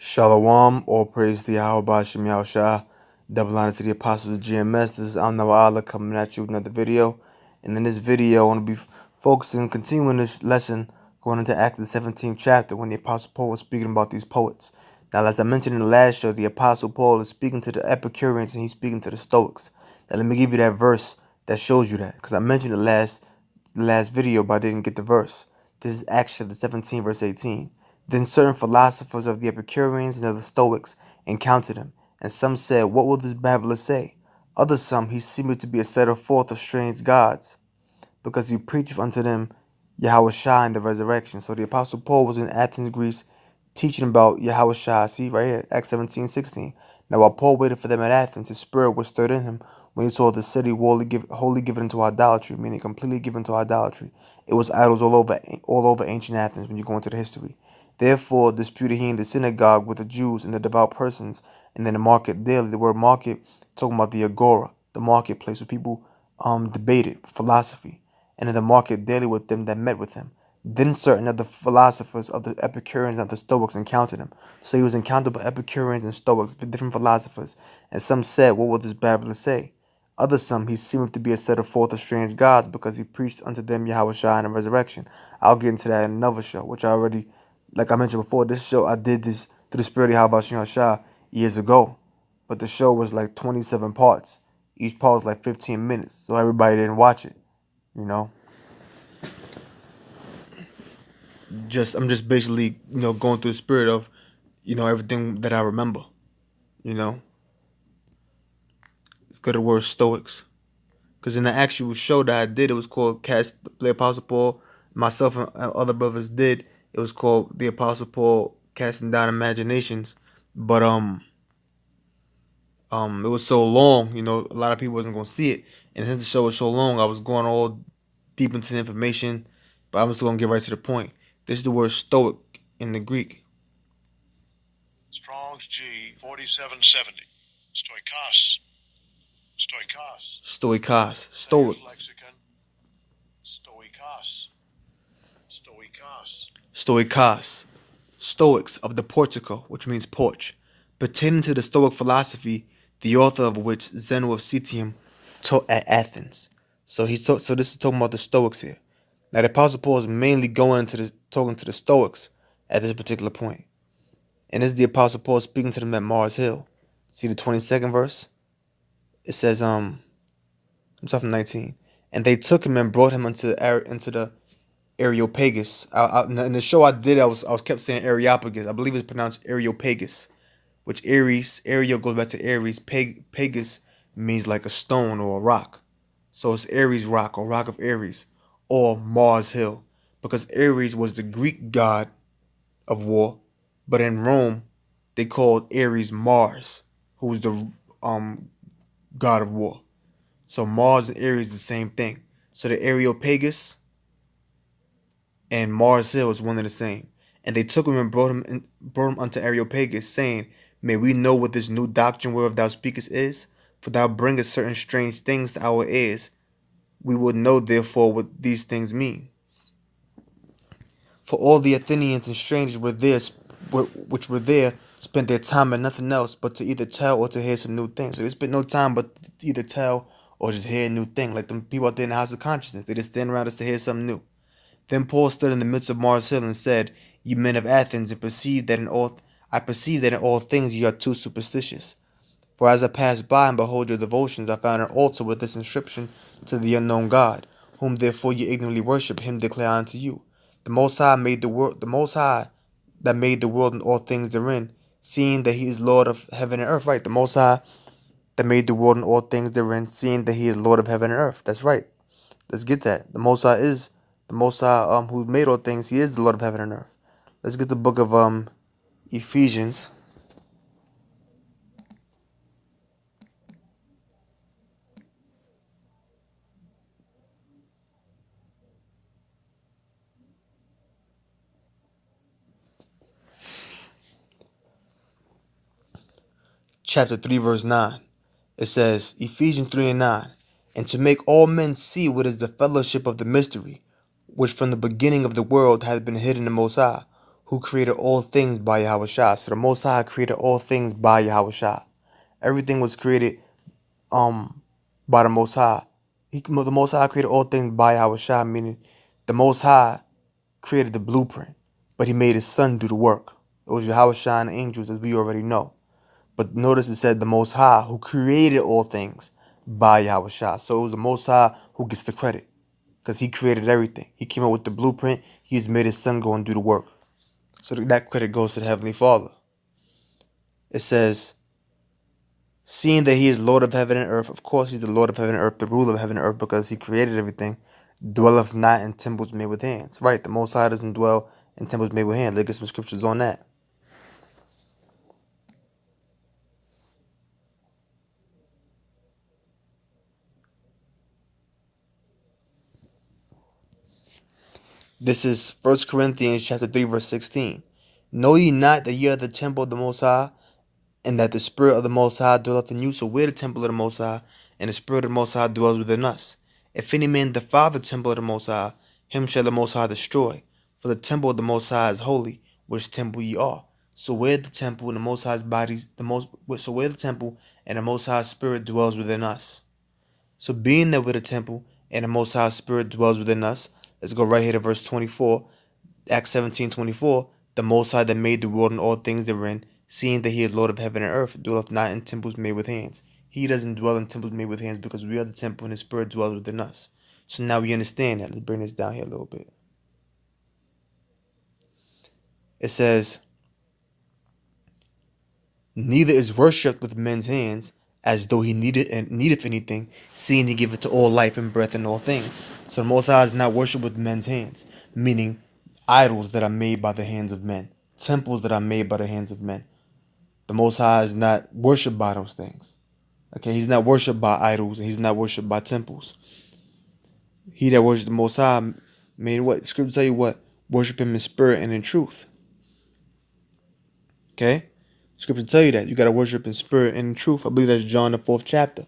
Shalom, all praise to Yahweh Shem Yahushua. Double honor to the apostles of GMS. This is Allah coming at you with another video. And in this video, I want to be focusing, continuing this lesson, going into Acts the 17th chapter when the Apostle Paul was speaking about these poets. Now, as I mentioned in the last show, the Apostle Paul is speaking to the Epicureans and he's speaking to the Stoics. Now, let me give you that verse that shows you that, because I mentioned the last video, but I didn't get the verse. This is Acts chapter 17, verse 18. Then certain philosophers of the Epicureans and of the Stoics encountered him, and some said, "What will this babbler say?" Others some, "He seemeth to be a setter forth of strange gods, because he preacheth unto them Yahushua and the resurrection." So the Apostle Paul was in Athens, Greece, teaching about Yahushua. See right here, Acts 17:16. Now while Paul waited for them at Athens, his spirit was stirred in him when he saw the city wholly given into idolatry, meaning completely given to idolatry. It was idols all over ancient Athens when you go into the history. Therefore disputed he in the synagogue with the Jews and the devout persons, and in the market daily. The word market talking about the agora, the marketplace where people debated philosophy, and in the market daily with them that met with him. Then certain of the philosophers of the Epicureans and the Stoics encountered him. So he was encountered by Epicureans and Stoics, different philosophers. And some said, "What will this babbler say?" Others some, "He seemeth to be a setter forth of strange gods, because he preached unto them Yahushua and the resurrection." I'll get into that in another show, which I already, like I mentioned before, this show, I did this to the spirit of Yahweh Shah years ago. But the show was like 27 parts. Each part was like 15 minutes. So everybody didn't watch it, you know. I'm just basically, going through the spirit of, everything that I remember, you know. Let's go to the word Stoics. Because in the actual show that I did, it was called Cast the Apostle Paul. Myself and other brothers did. It was called The Apostle Paul Casting Down Imaginations. But it was so long, a lot of people wasn't gonna see it. And since the show was so long, I was going all deep into the information. But I'm just gonna get right to the point. This is the word Stoic in the Greek. Strong's G 4770. Stoikos. Stoikos. Stoic. Lexicon. Stoikos. Stoikos. Stoics of the Portico, which means porch, pertaining to the Stoic philosophy, the author of which, Zeno of Citium, taught at Athens. So this is talking about the Stoics here. Now the Apostle Paul is mainly talking to the Stoics at this particular point. And this is the Apostle Paul speaking to them at Mars Hill. See the 22nd verse? It says, I'm talking 19. And they took him and brought him into the Areopagus. In the show I did, I was kept saying Areopagus. I believe it's pronounced Areopagus, which Areo goes back to Aries. Pagus means like a stone or a rock. So it's Ares rock or rock of Ares or Mars Hill, because Ares was the Greek god of war, but in Rome they called Ares Mars, who was the god of war. So Mars and Ares is the same thing. So the Areopagus and Mars Hill is one and the same. And they took him and brought him unto Areopagus, saying, "May we know what this new doctrine whereof thou speakest is? For thou bringest certain strange things to our ears. We would know therefore what these things mean." For all the Athenians and strangers which were there spent their time in nothing else but to either tell or to hear some new things. So they spent no time but to either tell or just hear a new thing. Like them people out there in the house of consciousness, they just stand around us to hear something new. Then Paul stood in the midst of Mars Hill and said, "Ye men of Athens, I perceive that in all things ye are too superstitious. For as I passed by and behold your devotions, I found an altar with this inscription, to the unknown God, whom therefore ye ignorantly worship, him declare unto you. The Most High that made the world and all things therein, seeing that he is Lord of heaven and earth." Right, the Most High that made the world and all things therein, seeing that he is Lord of heaven and earth. That's right. Let's get that. The Most High is the Most High, who made all things. He is the Lord of heaven and earth. Let's get the book of Ephesians. Chapter 3, verse 9. It says, Ephesians 3 and 9. "And to make all men see what is the fellowship of the mystery, which from the beginning of the world hath been hidden in the Most High, who created all things by Yahweh Shah. So the Most High created all things by Yahweh Shah. Everything was created by the Most High. The Most High created all things by Yahweh Shah, meaning the Most High created the blueprint, but he made his son do the work. It was Yahweh Shah and angels, as we already know. But notice it said the Most High who created all things by Yahweh Shah. So it was the Most High who gets the credit, because he created everything. He came up with the blueprint. He just made his son go and do the work. So that credit goes to the Heavenly Father. It says, seeing that he is Lord of heaven and earth, of course he's the Lord of heaven and earth, the ruler of heaven and earth, because he created everything, dwelleth not in temples made with hands. Right, the Most High doesn't dwell in temples made with hands. Look at some scriptures on that. This is 1 Corinthians chapter 3, verse 16. Know ye not that ye are the temple of the Most High, and that the Spirit of the Most High dwelleth in you? So we're the temple of the Most High, and the Spirit of the Most High dwells within us. If any man defile the temple of the Most High, him shall the Most High destroy. For the temple of the Most High is holy, which temple ye are. So we're the temple, and the Most High's bodies, so we're the temple, and the Most High's Spirit dwells within us. So being that we're the temple, and the Most High's Spirit dwells within us, let's go right here to verse 24. Acts 17:24, the Most High that made the world and all things therein, seeing that he is Lord of heaven and earth, dwelleth not in temples made with hands. He doesn't dwell in temples made with hands because we are the temple and his Spirit dwells within us. So now we understand that. Let's bring this down here a little bit. It says, neither is worshipped with men's hands, as though he needeth anything, seeing he giveth to all life and breath and all things. So the Most High is not worshipped with men's hands, meaning idols that are made by the hands of men, temples that are made by the hands of men. The Most High is not worshipped by those things. Okay, he's not worshipped by idols, and he's not worshipped by temples. He that worships the Most High, mean what? Scripture tell you what? Worship him in spirit and in truth. Okay? Scripture tell you that. You got to worship in spirit and in truth. I believe that's John the 4th chapter.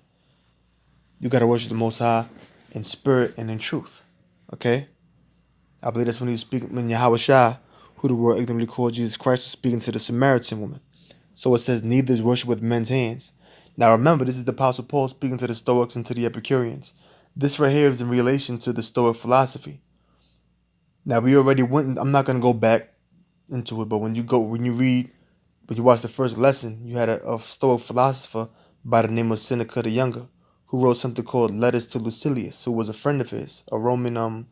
You got to worship the Most High in spirit and in truth. Okay? I believe that's when he was speaking, when Yahweh Shah, who the world ignorantly called Jesus Christ, was speaking to the Samaritan woman. So it says, neither is worship with men's hands. Now remember, this is the Apostle Paul speaking to the Stoics and to the Epicureans. This right here is in relation to the Stoic philosophy. Now we already went, I'm not going to go back into it, but when you watch the first lesson, you had a Stoic philosopher by the name of Seneca the Younger, who wrote something called Letters to Lucilius, who was a friend of his, a Roman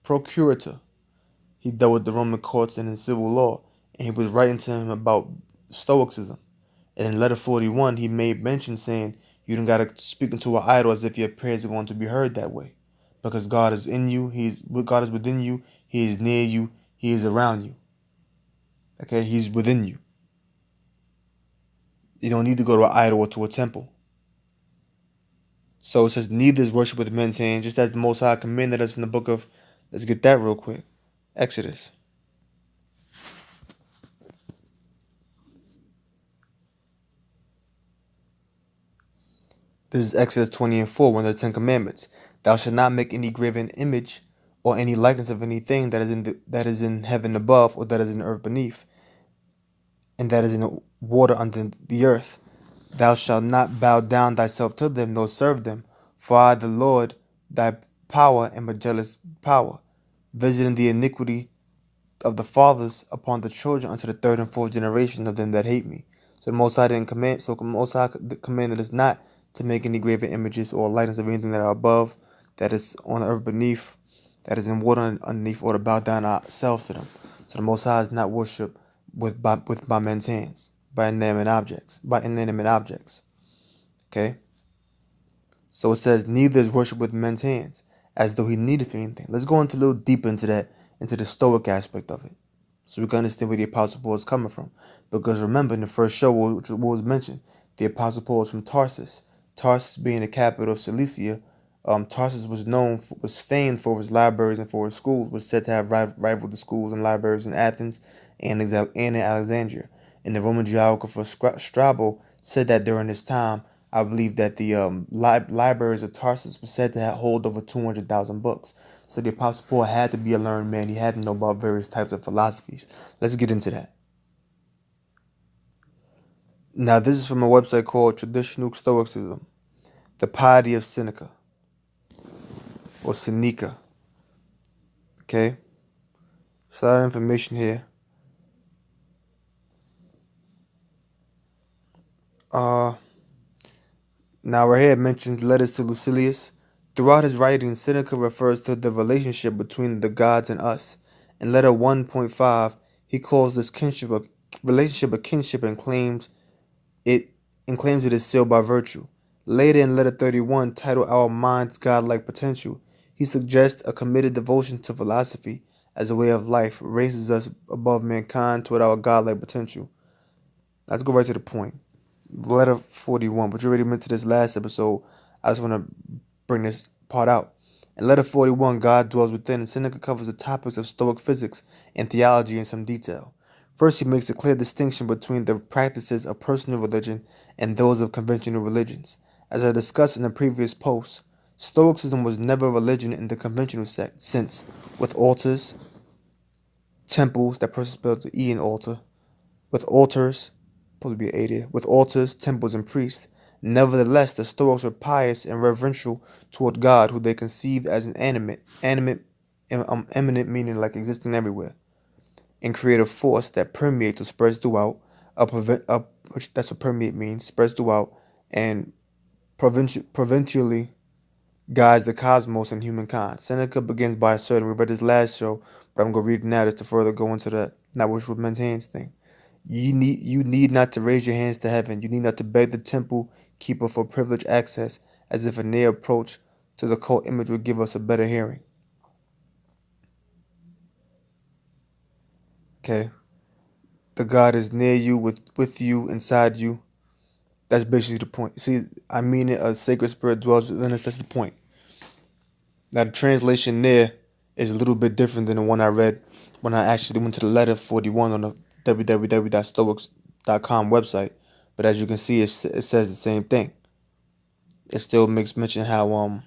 procurator. He dealt with the Roman courts and in civil law, and he was writing to him about Stoicism. And in letter 41, he made mention saying, you don't got to speak into an idol as if your prayers are going to be heard that way. Because God is in you, God is within you, he is near you, he is around you. Okay, he's within you. You don't need to go to an idol or to a temple. So it says, neither is worship with men's hands, just as the Most High commanded us in the book of, let's get that real quick, Exodus. This is Exodus 20:4, one of the Ten Commandments. Thou shalt not make any graven image or any likeness of anything that is in heaven above, or that is in the earth beneath, and that is in the water under the earth. Thou shalt not bow down thyself to them, nor serve them. For I, the Lord, thy power, am a jealous power, visiting the iniquity of the fathers upon the children unto the third and fourth generation of them that hate me. So the Most High didn't command. So the Most High commanded us not to make any graven images or likeness of anything that are above, that is on the earth beneath, that is in water underneath, or to bow down ourselves to them. So the Most High is not worshipped by men's hands, by inanimate objects. Okay. So it says, neither is worship with men's hands, as though he needeth anything. Let's go into a little deeper into that, into the Stoic aspect of it, so we can understand where the Apostle Paul is coming from. Because remember, in the first show, what was mentioned, the Apostle Paul is from Tarsus. Tarsus being the capital of Cilicia, Tarsus was famed for his libraries and for his schools, was said to have rivaled the schools and libraries in Athens and in Alexandria. And the Roman geographer Strabo said that during his time, I believe that the libraries of Tarsus were said to hold over 200,000 books. So the Apostle Paul had to be a learned man. He had to know about various types of philosophies. Let's get into that. Now, this is from a website called Traditional Stoicism, the Piety of Seneca, or Seneca. Okay? So a lot of information here. Uh, Now right here it mentions letters to Lucilius. Throughout his writings, Seneca refers to the relationship between the gods and us. In letter 1.5, he calls this relationship a kinship it and claims it is sealed by virtue. Later in letter 31, titled Our Mind's Godlike Potential, he suggests a committed devotion to philosophy as a way of life raises us above mankind toward our godlike potential. Let's go right to the point. Letter 41, but you already mentioned this last episode. I just want to bring this part out. In letter 41, God dwells within, and Seneca covers the topics of Stoic physics and theology in some detail. First, he makes a clear distinction between the practices of personal religion and those of conventional religions. As I discussed in the previous post, Stoicism was never a religion in the conventional sense, with altars, temples, that person spelled the E in altar, with altars, supposed to be an A there, with altars, temples, and priests. Nevertheless, the Stoics were pious and reverential toward God, who they conceived as an eminent meaning like existing everywhere, and creative force that permeates or spreads throughout, that's what permeate means, spreads throughout, and provincially guides the cosmos and humankind. Seneca begins by asserting, we read this last show, but I'm going to read it now just to further go into that, not which with men's hands thing. You need not to raise your hands to heaven. You need not to beg the temple keeper for privileged access, as if a near approach to the cult image would give us a better hearing. Okay. The God is near you, with you, inside you. That's basically the point. See, I mean it, a sacred spirit dwells within us. That's the point. Now, the translation there is a little bit different than the one I read when I actually went to the letter 41 on the www.stoics.com website. But as you can see, it says the same thing. It still makes mention how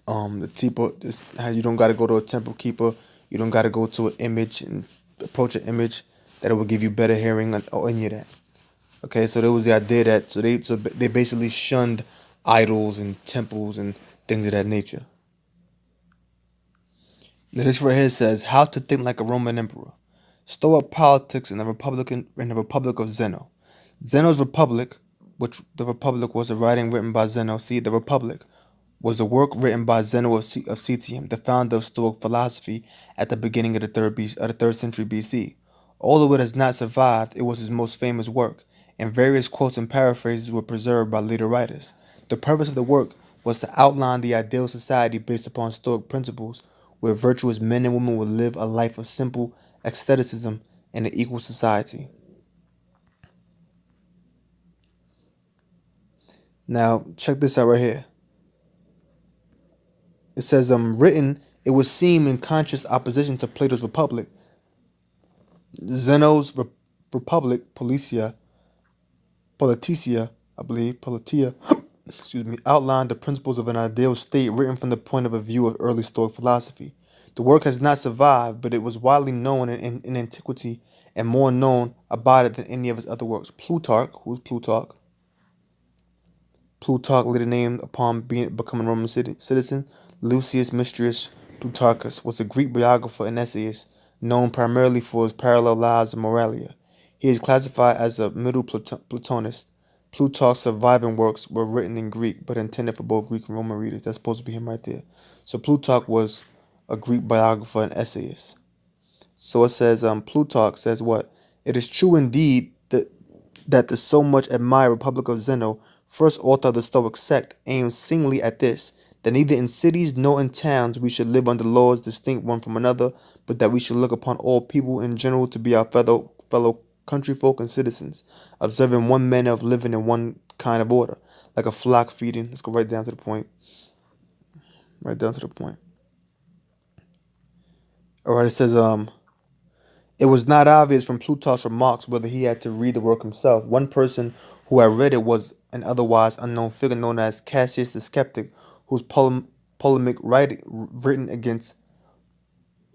the temple, how you don't got to go to a temple keeper, you don't got to go to an image and approach an image that it will give you better hearing or any of that. Okay, so there was the idea that they basically shunned idols and temples and things of that nature. Now this right here says how to think like a Roman emperor. Stoic politics in the Republic of Zeno. Zeno's Republic, which the Republic was a writing written by Zeno. See, the Republic was a work written by Zeno of Citium, the founder of Stoic philosophy at the beginning of the third century BC. Although it has not survived, it was his most famous work, and various quotes and paraphrases were preserved by later writers. The purpose of the work was to outline the ideal society based upon Stoic principles, where virtuous men and women would live a life of simple asceticism in an equal society. Now, check this out right here. It says, written, it would seem in conscious opposition to Plato's Republic. Zeno's Republic, Politia, I believe, Politia, excuse me, outlined the principles of an ideal state written from the point of view of early Stoic philosophy. The work has not survived, but it was widely known in antiquity and more known about it than any of his other works. Plutarch, who's Plutarch? Plutarch, later named upon becoming a Roman citizen, Lucius Mysterius Plutarchus, was a Greek biographer and essayist known primarily for his parallel lives of Moralia. He is classified as a Middle Platonist. Plutarch's surviving works were written in Greek, but intended for both Greek and Roman readers. That's supposed to be him right there. So Plutarch was a Greek biographer and essayist. So it says, Plutarch says what? It is true indeed that the so much admired Republic of Zeno, first author of the Stoic sect, aims singly at this, that neither in cities nor in towns we should live under laws distinct one from another, but that we should look upon all people in general to be our fellow countryfolk and citizens, observing one manner of living in one kind of order, like a flock feeding. Let's go right down to the point. Right down to the point. Alright, it says, it was not obvious from Plutarch's remarks whether he had to read the work himself. One person who had read it was an otherwise unknown figure known as Cassius the Skeptic, whose polemic written against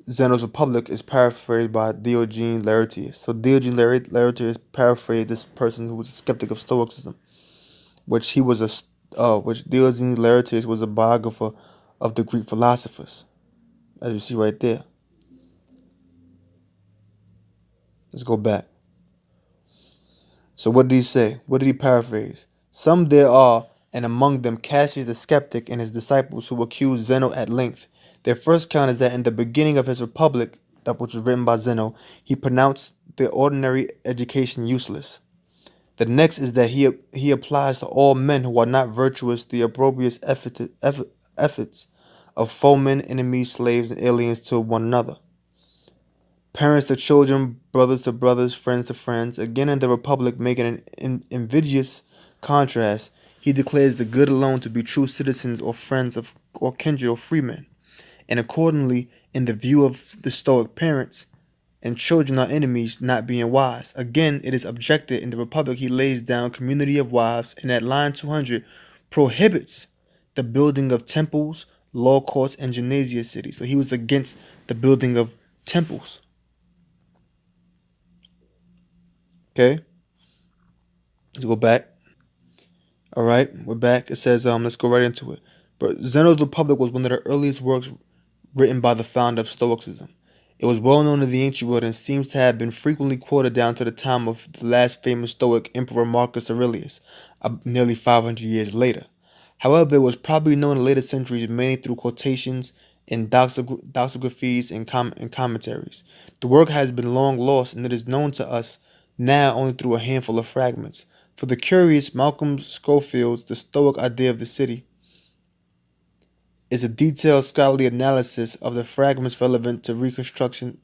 Zeno's Republic is paraphrased by Diogenes Laertius. So Diogenes Laertius paraphrased this person who was a skeptic of Stoicism, which which Diogenes Laertius was a biographer of the Greek philosophers, as you see right there. Let's go back. So what did he say? What did he paraphrase? Some there are, and among them Cassius the Skeptic and his disciples, who accuse Zeno at length. Their first count is that in the beginning of his Republic, that which was written by Zeno, he pronounced the ordinary education useless. The next is that he applies to all men who are not virtuous the appropriate efforts of foemen, enemies, slaves, and aliens to one another. Parents to children, brothers to brothers, friends to friends. Again, in the Republic, making an invidious contrast, he declares the good alone to be true citizens or friends of or kindred or freemen. And accordingly, in the view of the Stoic parents, and children are enemies, not being wise. Again, it is objected in the Republic he lays down community of wives, and at line 200 prohibits the building of temples, law courts, and gymnasia cities. So he was against the building of temples. Okay, let's go back. All right, we're back. It says, let's go right into it. But Zeno's Republic was one of the earliest works written by the founder of Stoicism. It was well known in the ancient world and seems to have been frequently quoted down to the time of the last famous Stoic Emperor Marcus Aurelius, nearly 500 years later. However, it was probably known in later centuries mainly through quotations in doxographies and commentaries. The work has been long lost, and it is known to us now only through a handful of fragments. For the curious, Malcolm Schofield's The Stoic Idea of the City is a detailed scholarly analysis of the fragments relevant to reconstructing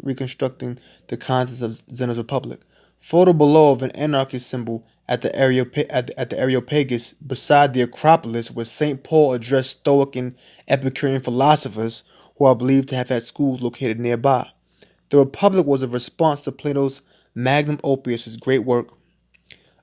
the contents of Zeno's Republic. Photo below of an anarchist symbol at the Areopagus beside the Acropolis, where St. Paul addressed Stoic and Epicurean philosophers who are believed to have had schools located nearby. The Republic was a response to Plato's magnum opus, his great work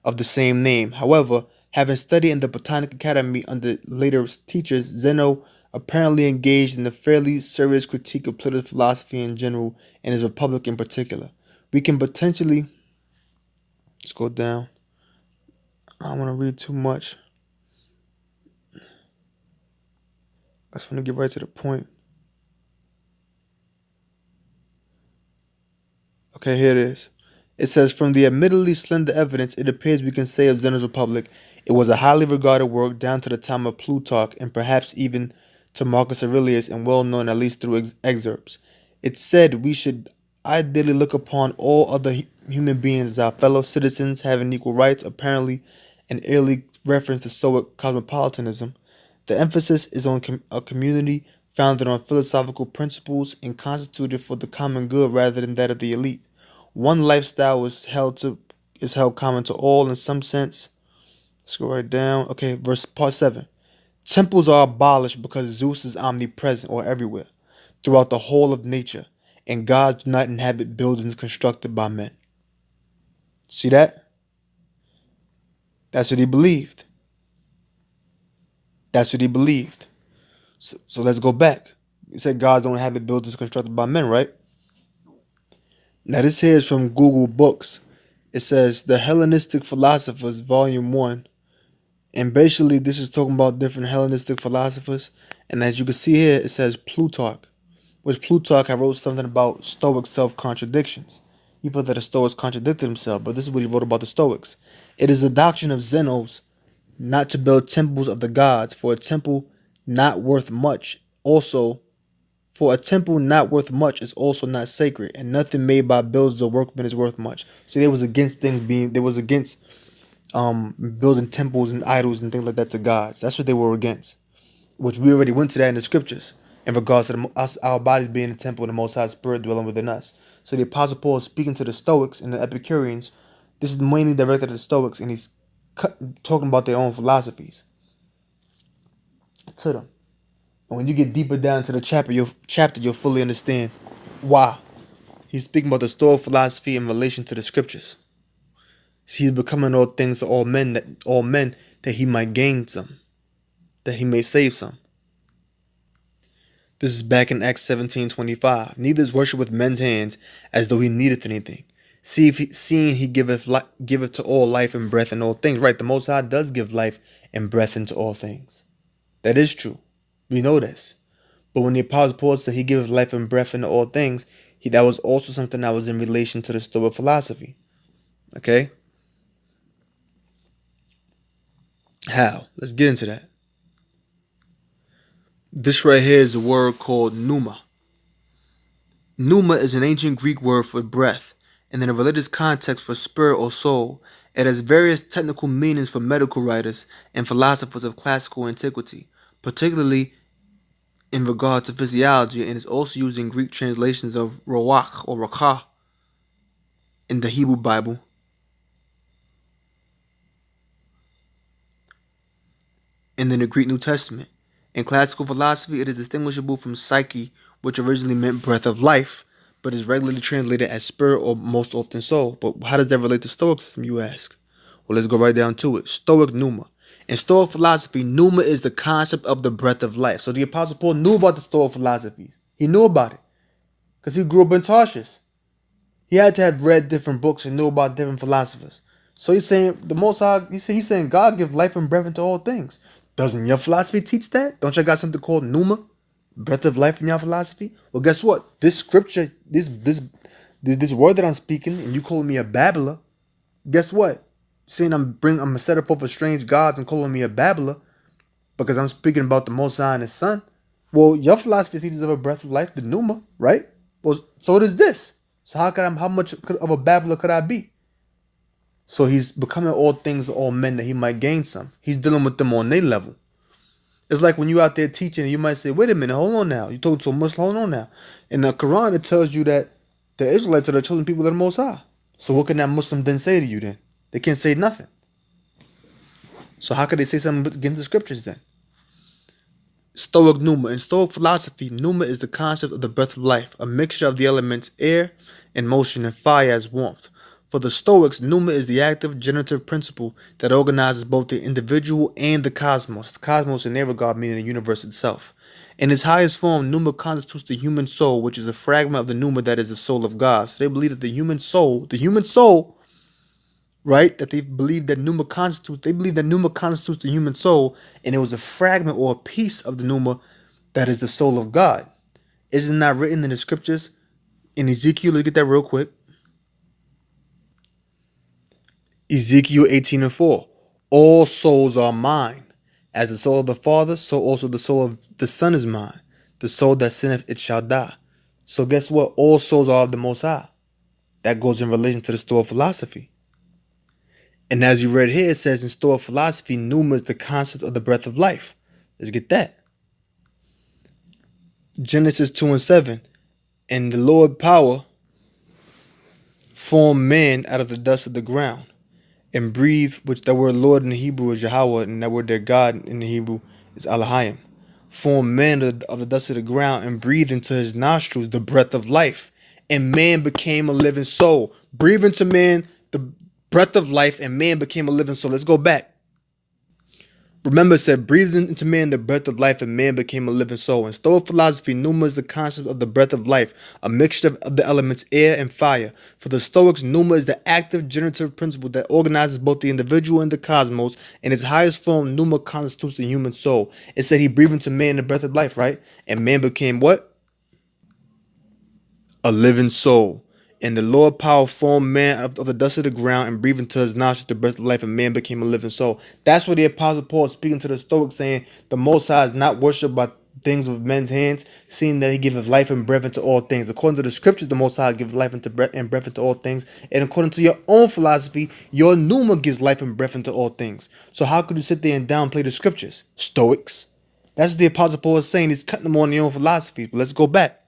of the same name. However, having studied in the Botanic Academy under later teachers, Zeno apparently engaged in a fairly serious critique of Plato's philosophy in general and his Republic in particular. We can potentially, let's go down. I don't want to read too much. I just want to get right to the point. Okay, here it is. It says, from the admittedly slender evidence, it appears we can say of Zeno's Republic, it was a highly regarded work down to the time of Plutarch and perhaps even to Marcus Aurelius, and well known at least through excerpts. It said we should ideally look upon all other human beings as our fellow citizens having equal rights, apparently an early reference to Stoic cosmopolitanism. The emphasis is on a community founded on philosophical principles and constituted for the common good rather than that of the elite. One lifestyle is held common to all in some sense. Let's go right down. Okay, part 7. Temples are abolished because Zeus is omnipresent or everywhere, throughout the whole of nature, and gods do not inhabit buildings constructed by men. See that? That's what he believed. That's what he believed. So let's go back. He said gods don't inhabit buildings constructed by men, right? Now this here is from Google Books. It says The Hellenistic Philosophers, Volume 1. And basically this is talking about different Hellenistic philosophers. And as you can see here, it says Plutarch. Which Plutarch had wrote something about Stoic self-contradictions. He thought that the Stoics contradicted himself, but this is what he wrote about the Stoics. It is a doctrine of Zeno's not to build temples of the gods, for a temple not worth much is also not sacred, and nothing made by builders or workmen is worth much. So they was against building temples and idols and things like that to gods. That's what they were against, which we already went to that in the scriptures in regards to our bodies being the temple of the Most High Spirit dwelling within us. So the Apostle Paul is speaking to the Stoics and the Epicureans. This is mainly directed to the Stoics, and he's talking about their own philosophies to them. And when you get deeper down to the chapter, you'll fully understand why he's speaking about the Stoic philosophy in relation to the scriptures. See, he's becoming all things to all men that he might gain some, that he may save some. This is back in Acts 17:25. Neither is worship with men's hands as though he needeth anything. Seeing he giveth to all life and breath and all things. Right, the Most High does give life and breath into all things. That is true. We know this. But when the Apostle Paul said he giveth life and breath into all things, that was also something that was in relation to the Stoic philosophy. Okay? How? Let's get into that. This right here is a word called pneuma. Pneuma is an ancient Greek word for breath, and in a religious context for spirit or soul. It has various technical meanings for medical writers and philosophers of classical antiquity, particularly in regard to physiology, and is also used in Greek translations of ruach or rakah in the Hebrew Bible. And in the Greek New Testament. In classical philosophy, it is distinguishable from psyche, which originally meant breath of life, but is regularly translated as spirit or most often soul. But how does that relate to Stoicism, you ask? Well, let's go right down to it. Stoic pneuma. In Stoic philosophy, pneuma is the concept of the breath of life. So the Apostle Paul knew about the Stoic philosophies. He knew about it because he grew up in Tarshish. He had to have read different books and knew about different philosophers. So he's saying the Most High. He's saying God gives life and breath into all things. Doesn't your philosophy teach that? Don't y'all got something called pneuma, breath of life in your philosophy? Well, guess what? This scripture, this word that I'm speaking, and you calling me a babbler. Guess what? Saying I'm a setter forth of strange gods and calling me a babbler because I'm speaking about the Most High and His Son. Well, your philosophy teaches of a breath of life, the pneuma, right? Well, so does this. So how much of a babbler could I be? So he's becoming all things to all men that he might gain some. He's dealing with them on their level. It's like when you out there teaching and you might say, wait a minute, hold on now. You talking to a Muslim, hold on now. In the Quran, it tells you that the Israelites are the chosen people of the Most High. So what can that Muslim then say to you then? They can't say nothing. So how could they say something against the scriptures then? Stoic pneuma. In Stoic philosophy, pneuma is the concept of the breath of life, a mixture of the elements air and motion and fire as warmth. For the Stoics, pneuma is the active generative principle that organizes both the individual and the cosmos. The cosmos in their regard meaning the universe itself. In its highest form, pneuma constitutes the human soul, which is a fragment of the pneuma that is the soul of God. So they believe that the human soul, right? That they believe that pneuma constitutes the human soul, and it was a fragment or a piece of the pneuma that is the soul of God. Isn't that written in the scriptures? In Ezekiel, look at that real quick. Ezekiel 18:4. All souls are mine. As the soul of the Father, so also the soul of the Son is mine. The soul that sinneth, it shall die. So guess what? All souls are of the Most High. That goes in relation to the Stoic philosophy. And as you read here, it says in Stoic philosophy, pneuma is the concept of the breath of life. Let's get that. Genesis 2:7. And the Lord power formed man out of the dust of the ground and breathed, which that word Lord in the Hebrew is Yahweh, and that word their God in the Hebrew is Elohim. Formed man of the dust of the ground and breathed into his nostrils the breath of life. And man became a living soul. Breathe into man the breath of life, and man became a living soul. Let's go back. Remember, it said, breathed into man the breath of life, and man became a living soul. In Stoic philosophy, pneuma is the concept of the breath of life, a mixture of the elements air and fire. For the Stoics, pneuma is the active generative principle that organizes both the individual and the cosmos. In its highest form, pneuma constitutes the human soul. It said he breathed into man the breath of life, right? And man became what? A living soul. And the Lord power formed man of the dust of the ground and breathed into his nostrils the breath of life, and man became a living soul. That's what the Apostle Paul is speaking to the Stoics, saying the Most High is not worshipped by things with men's hands, seeing that he giveth life and breath into all things. According to the scriptures, the Most High gives life into breath into all things. And according to your own philosophy, your pneuma gives life and breath into all things. So how could you sit there and downplay the scriptures? Stoics. That's what the Apostle Paul is saying. He's cutting them on their own philosophy. But let's go back.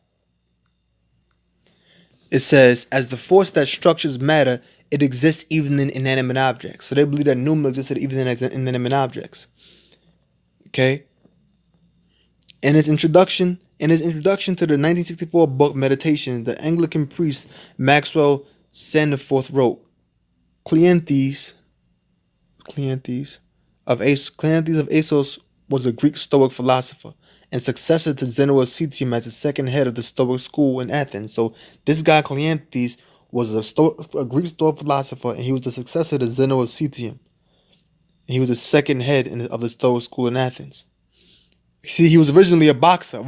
It says, as the force that structures matter, it exists even in inanimate objects. So they believe that pneuma existed even in inanimate objects. Okay? In his introduction to the 1964 book Meditations, the Anglican priest Maxwell Sanderforth wrote, Cleanthes Cleanthes of Assos was a Greek Stoic philosopher and successor to Zeno of Citium as the second head of the Stoic school in Athens. So this guy Cleanthes was a Greek Stoic philosopher, and he was the successor to Zeno of Citium. And he was the second head of the Stoic school in Athens. See, he was originally a boxer.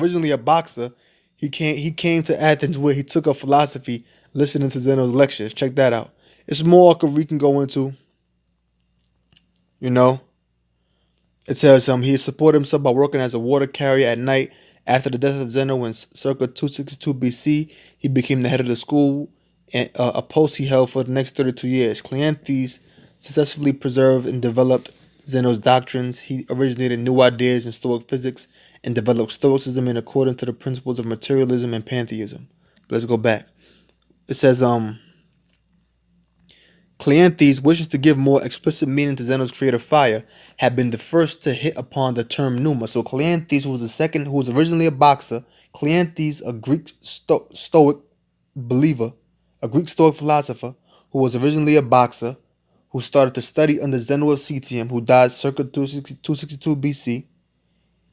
He came to Athens where he took up philosophy, listening to Zeno's lectures. Check that out. It's more we can go into. You know, it says he supported himself by working as a water carrier at night. After the death of Zeno in circa 262 BC, he became the head of the school, and a post he held for the next 32 years. Cleanthes successfully preserved and developed Zeno's doctrines. He originated new ideas in Stoic physics and developed Stoicism in accordance to the principles of materialism and pantheism. Let's go back. It says Cleanthes, wishes to give more explicit meaning to Zeno's creative fire, had been the first to hit upon the term pneuma. So Cleanthes, who was originally a boxer, Cleanthes, a Greek Stoic believer, a Greek Stoic philosopher, who was originally a boxer, who started to study under Zeno of Citium, who died circa 262 BC.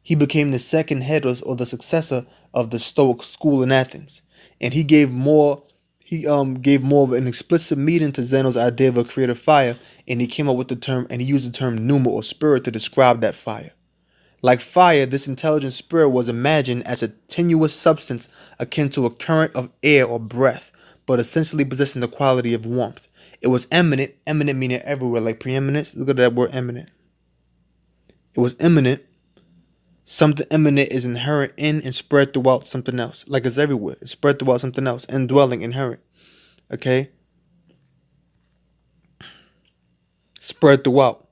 He became the second head or the successor of the Stoic school in Athens, and he gave more of an explicit meaning to Zeno's idea of a creative fire, and he came up with the term, and he used the term pneuma or spirit to describe that fire. Like fire, this intelligent spirit was imagined as a tenuous substance akin to a current of air or breath, but essentially possessing the quality of warmth. It was eminent meaning everywhere, like preeminence. Look at that word eminent. It was eminent. Something eminent is inherent in and spread throughout something else. Like it's everywhere. It's spread throughout something else. Indwelling, inherent. Okay? Spread throughout.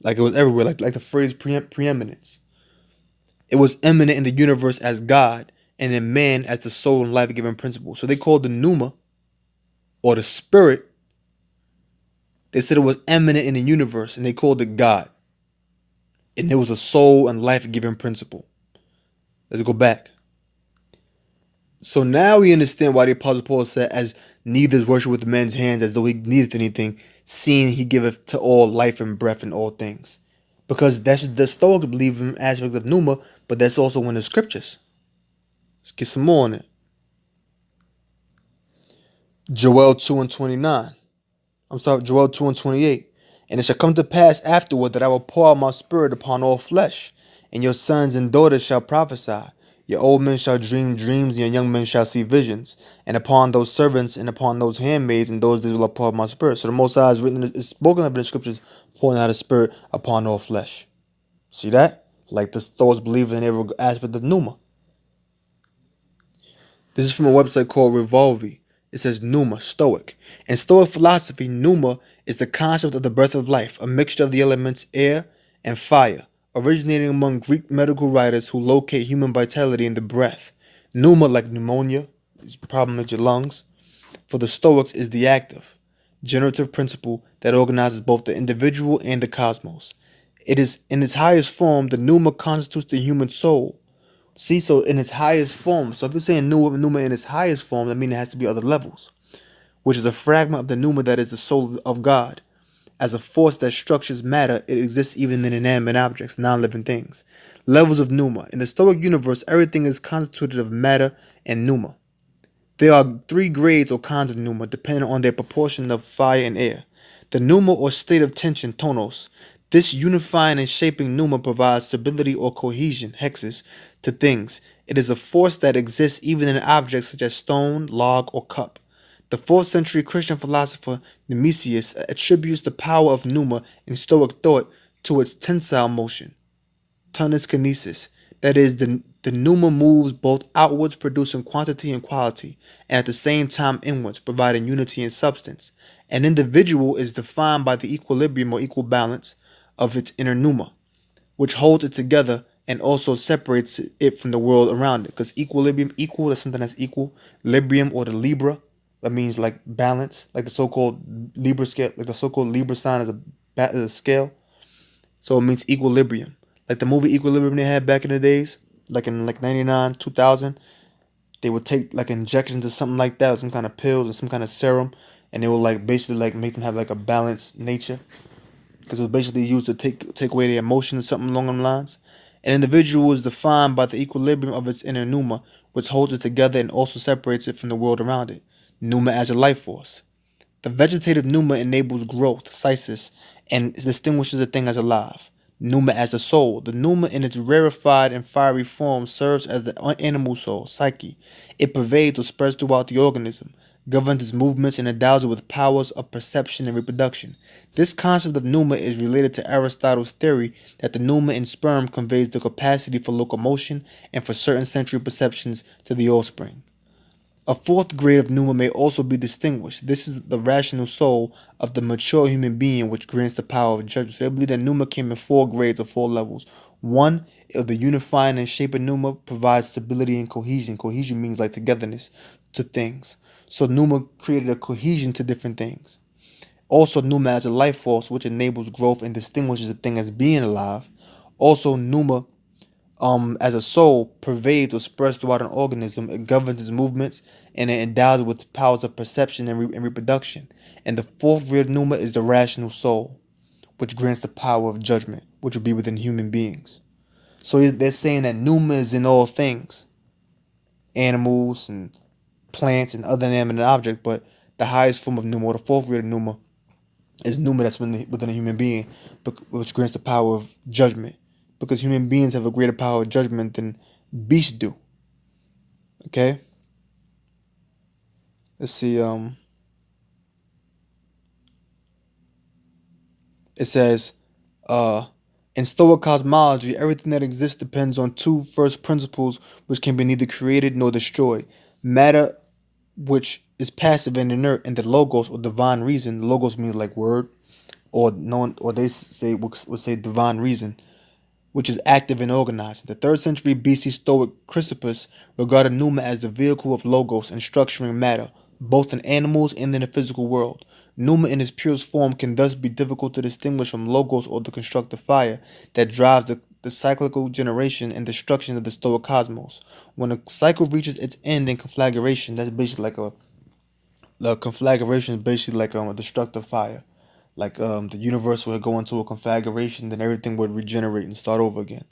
Like it was everywhere. Like the phrase preeminence. It was eminent in the universe as God and in man as the soul and life-giving principle. So they called the pneuma, or the spirit, they said it was eminent in the universe, and they called it God. And it was a soul and life-giving principle. Let's go back. So now we understand why the Apostle Paul said, as neither is worship with men's hands as though he needed anything, seeing he giveth to all life and breath in all things. Because that's the Stoic believe in aspect of pneuma, but that's also in the scriptures. Let's get some more on it. Joel 2:29. Joel 2:28. And it shall come to pass afterward that I will pour out my spirit upon all flesh, and your sons and daughters shall prophesy. Your old men shall dream dreams, and your young men shall see visions. And upon those servants and upon those handmaids, and those days will I pour out my spirit. So the Most High is spoken of in the scriptures, pouring out His spirit upon all flesh. See that? Like the Stoics believe in every aspect of pneuma. This is from a website called Revolvi. It says pneuma, Stoic. In Stoic philosophy, pneuma is the concept of the breath of life, a mixture of the elements air and fire, originating among Greek medical writers who locate human vitality in the breath. Pneuma, like pneumonia, is a problem with your lungs, for the Stoics is the active, generative principle that organizes both the individual and the cosmos. It is in its highest form, the pneuma constitutes the human soul. See, so in its highest form. So if you're saying pneuma in its highest form, that means it has to be other levels, which is a fragment of the pneuma that is the soul of God. As a force that structures matter, it exists even in inanimate objects, non-living things. Levels of pneuma. In the Stoic universe, everything is constituted of matter and pneuma. There are 3 grades or kinds of pneuma, depending on their proportion of fire and air. The pneuma or state of tension, tonos. This unifying and shaping pneuma provides stability or cohesion, hexes, to things. It is a force that exists even in objects such as stone, log, or cup. The 4th century Christian philosopher Nemesius attributes the power of pneuma in Stoic thought to its tensile motion, tonus kinesis. That is, the pneuma moves both outwards, producing quantity and quality, and at the same time inwards, providing unity and substance. An individual is defined by the equilibrium or equal balance of its inner pneuma, which holds it together and also separates it from the world around it. Because equilibrium, equal, is something that's equal. Librium, or the Libra, that means like balance, like the so-called Libra scale, like the so-called Libra sign is a scale. So it means equilibrium. Like the movie Equilibrium they had back in the days, like in like 99, 2000, they would take like injections or something like that, or some kind of pills or some kind of serum, and it will like basically like make them have like a balanced nature, because it was basically used to take away the emotions, something along them lines. An individual is defined by the equilibrium of its inner pneuma, which holds it together and also separates it from the world around it. Pneuma as a life force. The vegetative pneuma enables growth, cysis, and distinguishes a thing as alive. Pneuma as a soul. The pneuma in its rarefied and fiery form serves as the animal soul, psyche. It pervades or spreads throughout the organism, governs its movements, and endows it with powers of perception and reproduction. This concept of pneuma is related to Aristotle's theory that the pneuma in sperm conveys the capacity for locomotion and for certain sensory perceptions to the offspring. A fourth grade of pneuma may also be distinguished. This is the rational soul of the mature human being, which grants the power of judgment. So they believe that pneuma came in 4 grades or 4 levels. One, the unifying and shaping pneuma provides stability and cohesion. Cohesion means like togetherness to things. So pneuma created a cohesion to different things. Also, pneuma as a life force, which enables growth and distinguishes a thing as being alive. Also, pneuma as a soul pervades or spreads throughout an organism. It governs its movements and it endows it with powers of perception and reproduction. And the fourth real pneuma is the rational soul, which grants the power of judgment, which would be within human beings. So they're saying that pneuma is in all things, animals and plants and other inanimate objects, but the highest form of pneuma, or the fourth real pneuma, is pneuma that's within a human being, which grants the power of judgment. Because human beings have a greater power of judgment than beasts do. Okay? Let's see. It says, in Stoic cosmology, everything that exists depends on two first principles which can be neither created nor destroyed. Matter, which is passive and inert, and the logos or divine reason. Logos means like word, or known, or they say would say divine reason, which is active and organized. The 3rd century BC Stoic Chrysippus regarded pneuma as the vehicle of logos and structuring matter, both in animals and in the physical world. Pneuma in its purest form can thus be difficult to distinguish from logos or the constructive fire that drives the cyclical generation and destruction of the Stoic cosmos. When a cycle reaches its end in conflagration, that's basically like the conflagration is basically like a destructive fire. Like the universe would go into a conflagration, then everything would regenerate and start over again.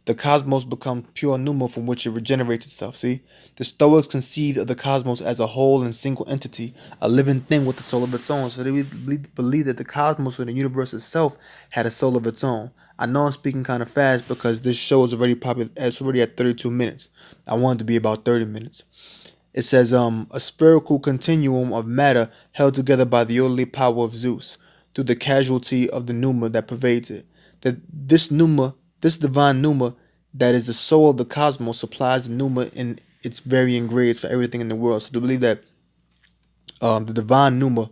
The cosmos becomes pure pneuma from which it regenerates itself. See, the Stoics conceived of the cosmos as a whole and single entity, a living thing with a soul of its own. So they believe that the cosmos or the universe itself had a soul of its own. I know I'm speaking kind of fast because this show is already probably it's already at 32 minutes. I want it to be about 30 minutes. It says, a spherical continuum of matter held together by the orderly power of Zeus through the casualty of the pneuma that pervades it. That this divine pneuma that is the soul of the cosmos supplies the pneuma in its varying grades for everything in the world. So to believe that the divine pneuma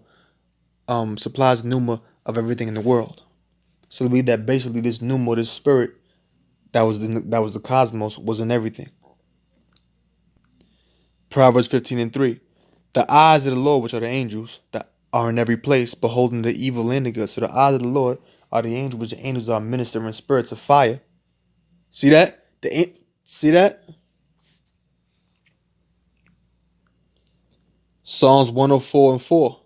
supplies the pneuma of everything in the world. So to believe that basically this pneuma, this spirit that was the cosmos, was in everything. Proverbs 15:3. The eyes of the Lord, which are the angels, that are in every place, beholding the evil and the good. So the eyes of the Lord are the angels, which the angels are ministering spirits of fire. See that? See that? Psalms 104:4.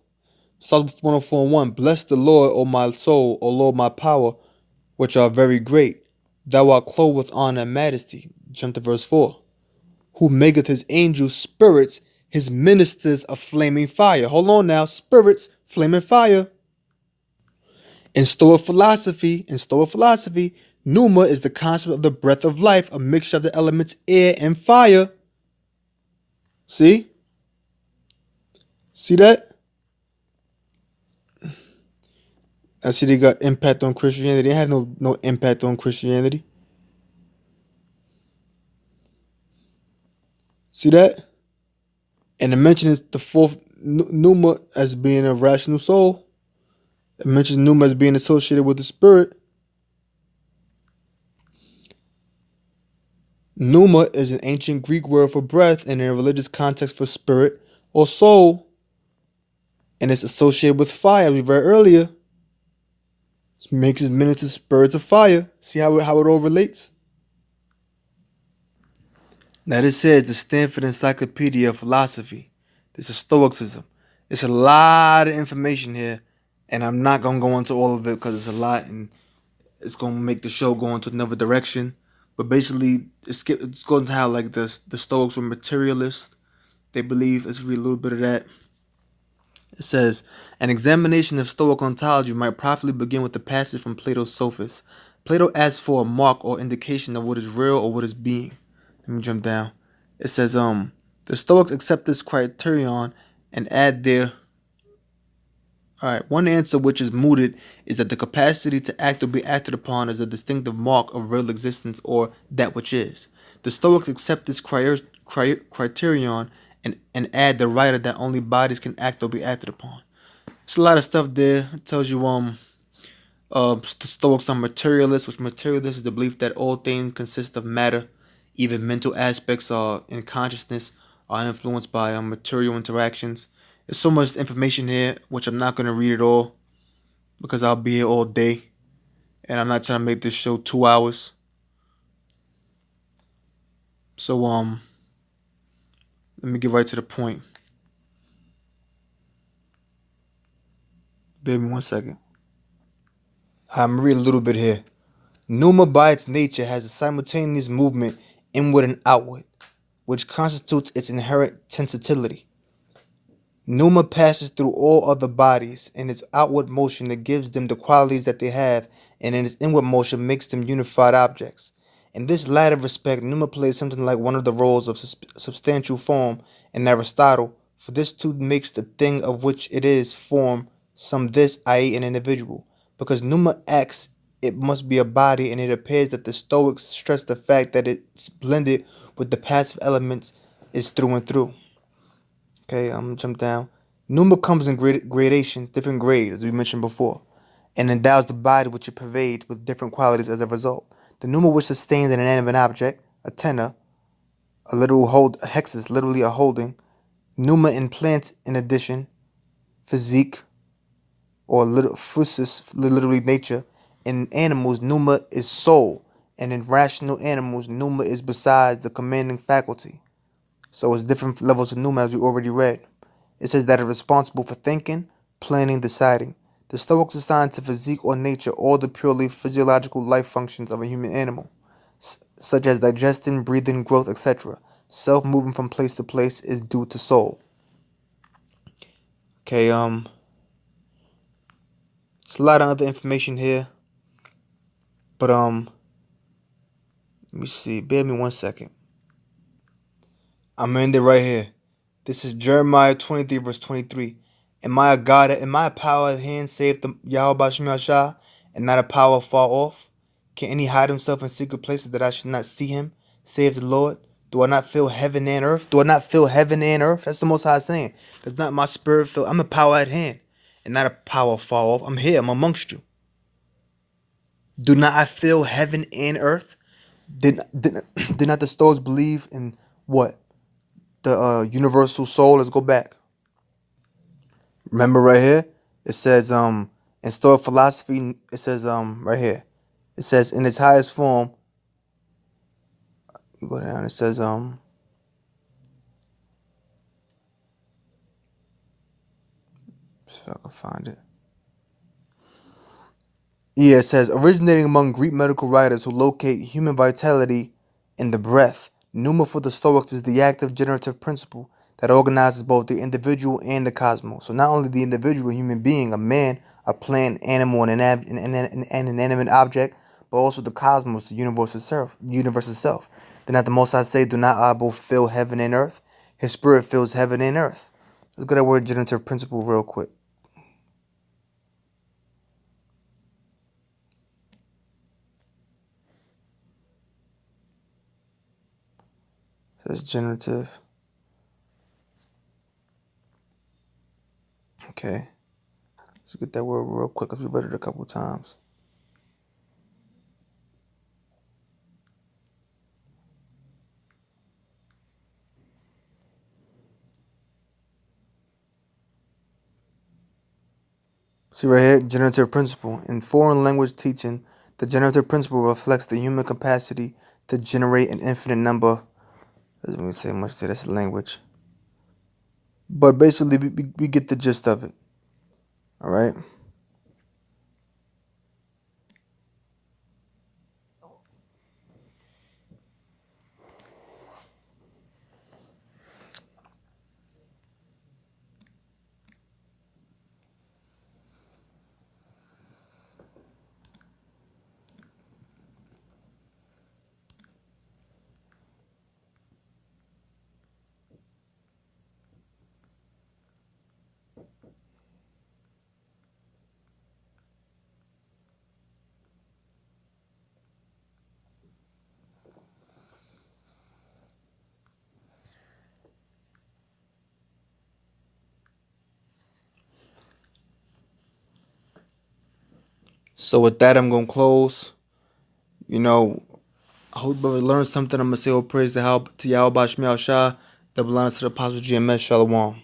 Psalms 104:1. Bless the Lord, O my soul, O Lord, my power, which are very great. Thou art clothed with honor and majesty. Jump to verse 4. Who maketh his angels spirits, his ministers a flaming fire. Hold on now. Spirits, flaming fire. In Stoic philosophy, pneuma is the concept of the breath of life, a mixture of the elements air and fire. See? See that? I see they got impact on Christianity. They have no impact on Christianity. See that? And it mentions the fourth pneuma as being a rational soul. It mentions pneuma as being associated with the spirit. Pneuma is an ancient Greek word for breath and in a religious context for spirit or soul. And it's associated with fire, as we read earlier. It makes its ministers spirits of fire. See how it all relates? Now this says the Stanford Encyclopedia of Philosophy. This is Stoicism. It's a lot of information here, and I'm not gonna go into all of it because it's a lot, and it's gonna make the show go into another direction. But basically, it's going to how like the Stoics were materialists. They believe. Let's read a little bit of that. It says, an examination of Stoic ontology might properly begin with the passage from Plato's Sophist. Plato asks for a mark or indication of what is real or what is being. Let me jump down. It says, the Stoics accept this criterion and add their. Alright, one answer which is mooted is that the capacity to act or be acted upon is a distinctive mark of real existence or that which is. The Stoics accept this criterion and add the writer that only bodies can act or be acted upon. It's a lot of stuff there. It tells you the Stoics are materialists, which materialist is the belief that all things consist of matter, even mental aspects are in consciousness are influenced by material interactions. There's so much information here, which I'm not going to read it all because I'll be here all day, and I'm not trying to make this show 2 hours. So let me get right to the point. Bear me 1 second. I'm gonna read a little bit here. Pneuma by its nature has a simultaneous movement inward and outward, which constitutes its inherent tensibility. Pneuma passes through all other bodies. In its outward motion it gives them the qualities that they have, and in its inward motion makes them unified objects. In this latter respect, pneuma plays something like one of the roles of substantial form in Aristotle, for this too makes the thing of which it is form some this, i.e. an individual. Because pneuma acts, it must be a body, and it appears that the Stoics stress the fact that it's blended with the passive elements is through and through. Okay, I'm gonna jump down. Pneuma comes in gradations, different grades, as we mentioned before, and endows the body which it pervades with different qualities as a result. The pneuma which sustains an inanimate object, a tenor, a literal hold, a hexis, literally a holding. Pneuma in plants, in addition, physique, or physis, literally nature. In animals, pneuma is soul, and in rational animals, pneuma is besides the commanding faculty. So it's different levels of pneuma as we already read. It says that it's responsible for thinking, planning, deciding. The Stoics assign to physique or nature all the purely physiological life functions of a human animal, such as digestion, breathing, growth, etc. Self-moving from place to place is due to soul. Okay, it's a lot of other information here, but let me see. Bear me 1 second. I'm gonna end it right here. This is Jeremiah 23 verse 23. Am I a God? Am I a power at hand, save the Yahweh Shah, and not a power far off? Can any hide himself in secret places that I should not see him? Saves the Lord. Do I not feel heaven and earth? Do I not feel heaven and earth? That's the Most High saying. Does not my spirit feel? I'm a power at hand, and not a power far off. I'm here. I'm amongst you. Do not I feel heaven and earth? Did not the Stoics believe in what? The universal soul? Let's go back. Remember right here, it says in Stoic philosophy, it says right here, it says in its highest form. You go down. It says if I can find it. Yeah, it says originating among Greek medical writers who locate human vitality in the breath. Pneuma for the Stoics is the active generative principle that organizes both the individual and the cosmos. So not only the individual human being, a man, a plant, animal, and an inanimate object, but also the cosmos, the universe itself. Then at the Most High say, do not I both fill heaven and earth? His spirit fills heaven and earth. Let's go to that word generative principle real quick. It says generative. Okay. Let's get that word real quick because we read it a couple times. See right here, generative principle. In foreign language teaching, the generative principle reflects the human capacity to generate an infinite number. Doesn't really say much there. That's language. But basically, we get the gist of it. All right. So with that, I'm gonna close. You know, I hope you learned something. I'm gonna say, "Oh, praise to Yahweh Shah, double honors to the Apostle GMS, Shalom."